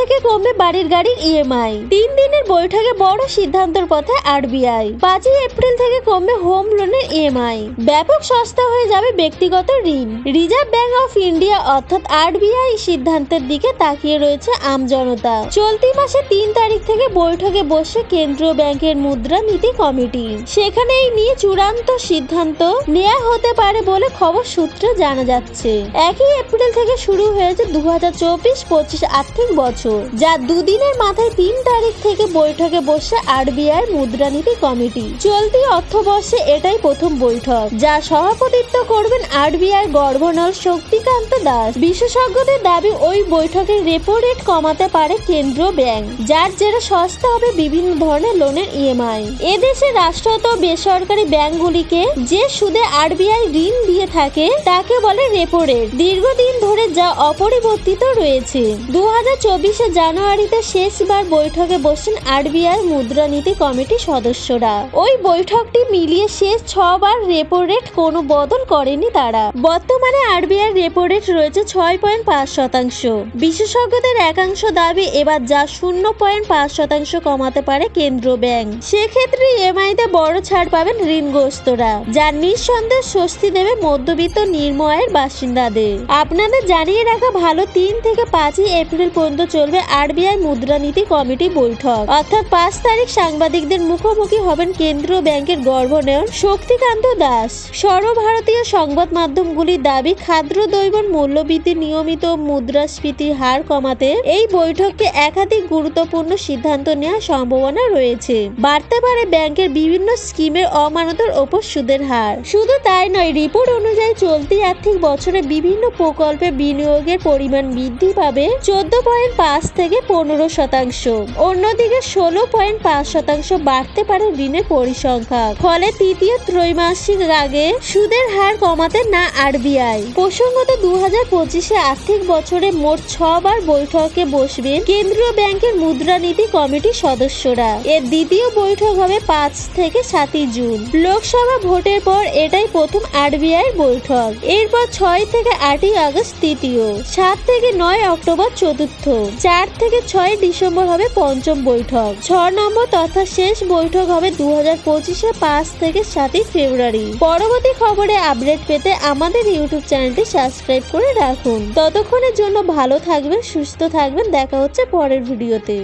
থেকে কমবে বাড়ির গাড়ির ইএমআই। 3 দিনের বৈঠকে বড় সিদ্ধান্তের পথে আরবিআই। 5 এপ্রিল থেকে কমবে হোম লোনের ইএমআই। ব্যাপক সস্তা হয়ে যাবে ব্যক্তিগত ঋণ। রিজার্ভ ব্যাংক অফ ইন্ডিয়া অর্থাৎ আরবিআই সিদ্ধান্তের দিকে তাকিয়ে রয়েছে আমজনতা। চলতি মাসে 3 তারিখ থেকে বৈঠকে বসে কেন্দ্রীয় ব্যাংকের মুদ্রানীতি কমিটি। সেখানে এই নিয়ে চূড়ান্ত সিদ্ধান্ত নেওয়া হতে পারে বলে খবর সূত্রে জানা যাচ্ছে। 1 এপ্রিল থেকে শুরু হয়েছে 2024-25 আর্থিক বছর, যা দুদিনের মাথায় 3 তারিখ থেকে বৈঠকে বসে আরবিআই মুদ্রানীতি কমিটি। চলতি অর্থবর্ষে এটাই প্রথম বৈঠক, যা সভাপতিত্ব করবেন আরবিআই গভর্নর শক্তিকান্ত দাস। বিশেষজ্ঞদের দাবি ওই বৈঠকে রেপো রেট কমাতে পারে কেন্দ্রীয় ব্যাংক, যার জেরে সস্তা হবে বিভিন্ন ধরনের লোনের ইএমআই। এদেশে রাষ্ট্রায়ত্ত বেসরকারি ব্যাংকগুলিকে যে সুদে আরবিআই ঋণ দিয়ে থাকে তাকে বলে রেপো রেট। দীর্ঘদিন ধরে যা অপরিবর্তিত রয়েছে। 2024 জানুয়ারিতে শেষবার বৈঠকে বসেন আরবিআই মুদ্রানীতি কমিটির সদস্যরা। ওই বৈঠকটি মিলিয়ে শেষ 6 বার রেপো রেট কোনো বদল করেনি তারা। বর্তমানে আরবিআই রেপো রেট রয়েছে 6.5%। বিশেষজ্ঞদের একাংশ দাবি এবার যা 0.5% কমাতে পারে কেন্দ্রীয় ব্যাংক। সেক্ষেত্রে ইএমআইতে বড় ছাড় পাবেন ঋণগ্রস্তরা, যা নিঃসন্দেহে স্বস্তি দেবে মধ্যবিত্ত নিম্ন আয়ের বাসিন্দাদের। আপনাদের জানিয়ে রাখা ভালো, 3 থেকে 5 এপ্রিল পর্যন্ত চলবে আরবিআই মুদ্রানীতি কমিটি বৈঠক। অর্থাৎ 5 তারিখ সাংবাদিকদের মুখোমুখি হবেন কেন্দ্রীয় ব্যাংকের গভর্নর শক্তিকান্ত দাস। সর্বভারতীয় সংবাদ মাধ্যমগুলির দাবি, খাদ্যদ্রব্যের মূল্যবৃদ্ধি, নিয়মিত মুদ্রাস্ফীতির হার কমাতে এই বৈঠকে একাধিক গুরুত্বপূর্ণ সিদ্ধান্ত নেওয়ার সম্ভাবনা রয়েছে। বাড়তে পারে ব্যাংকের বিভিন্ন স্কিমের অমানতের ওপর সুদের হার। শুধু তাই নয়, রিপোর্ট অনুযায়ী চলতি আর্থিক বছরে বিভিন্ন প্রকল্পে বিনিয়োগের পরিমাণ বৃদ্ধি পাবে 14.5 থেকে 15%। অন্যদিকে 16.5% বাড়তে পারে ঋণের পরিসংখ্যান। ফলে তৃতীয় ত্রৈমাসিক আগে সুদের হার কমাতে না আরবিআই। প্রসঙ্গত 2025 আর্থিক বছরে মোট 6 বার বৈঠকে বসবেন কেন্দ্রীয় ব্যাংকের মুদ্রানীতি কমিটির সদস্যরা। এর দ্বিতীয় বৈঠক হবে 5 থেকে 7 জুন। লোকসভা ভোটের পর এটাই প্রথম আরবিআই বৈঠক। এরপর 6 থেকে 8 আগস্ট তৃতীয়, 7 থেকে 9 অক্টোবর চতুর্থ, 4 থেকে 6 ডিসেম্বর হবে পঞ্চম বৈঠক। 6 নম্বর তথা শেষ বৈঠক হবে 2025 5 থেকে 7 ফেব্রুয়ারি। পরবর্তী খবরে আপডেট পেতে আমাদের ইউটিউব চ্যানেলটি সাবস্ক্রাইব করে রাখুন। ততক্ষণের জন্য ভালো থাকবেন, সুস্থ থাকবেন। দেখা হচ্ছে পরের ভিডিওতে।